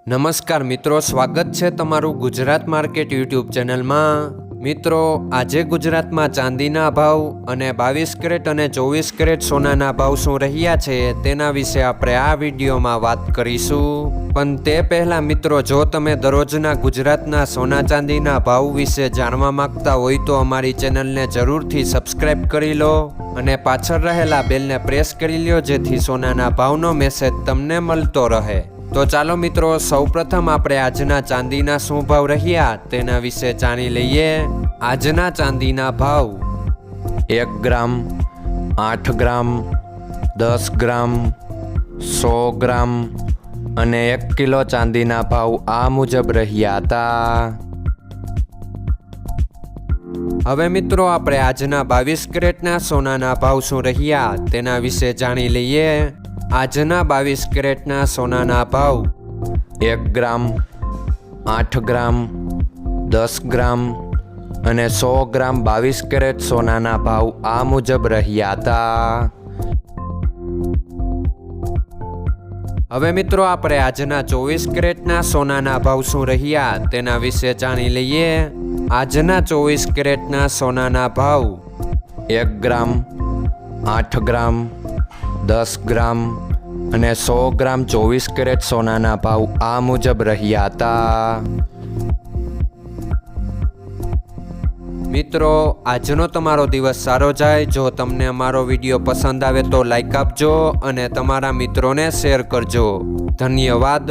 નમસ્કાર મિત્રો, સ્વાગત છે તમારું ગુજરાત માર્કેટ યુટ્યુબ ચેનલમાં। મિત્રો, આજે ગુજરાતમાં ચાંદીના ભાવ અને 22 કેરેટ અને 24 કેરેટ સોનાના ભાવ શું રહ્યા છે તેના વિશે આપણે આ વિડીયોમાં વાત કરીશું। પણ તે પહેલાં મિત્રો, જો તમે દરરોજના ગુજરાતના સોના ચાંદીના ભાવ વિશે જાણવા માંગતા હોય તો અમારી ચેનલને જરૂરથી સબસ્ક્રાઈબ કરી લો અને પાછળ રહેલા બેલને પ્રેસ કરી લો, જેથી સોનાના ભાવનો મેસેજ તમને મળતો રહે। તો ચાલો મિત્રો, સૌપ્રથમ આપણે આજના ચાંદીના શું ભાવ રહ્યા તેના વિશે જાણી લઈએ। આજના ચાંદીના ભાવ 1 ગ્રામ, 8 ગ્રામ, 10 ગ્રામ, 100 ગ્રામ અને 1 કિલો ચાંદીના ભાવ આ મુજબ રહ્યા હતા। હવે મિત્રો, આપણે આજના 22 કેરેટના સોનાના ભાવ શું રહ્યા તેના વિશે જાણી લઈએ। આજના 22 કેરેટના સોનાના ભાવ 1 ગ્રામ, 8 ગ્રામ, 10 ગ્રામ અને 100 ગ્રામ 22 કેરેટ સોનાના ભાવ આ મુજબ રહ્યા હતા। હવે મિત્રો, આપણે આજના 24 કેરેટના સોનાના ભાવ શું રહ્યા તેના વિશે જાણી લઈએ। આજના 24 કેરેટના સોનાના ભાવ 1 ગ્રામ, 8 ગ્રામ, 10 ગ્રામ અને 100 ગ્રામ 24 કેરેટ સોનાના ભાવ આ મુજબ રહ્યા હતા। મિત્રો, આજનો તમારો દિવસ સારો જાય। જો તમને અમારો વિડીયો પસંદ આવે તો લાઈક આપજો અને તમારા મિત્રોને શેર કરજો। ધન્યવાદ।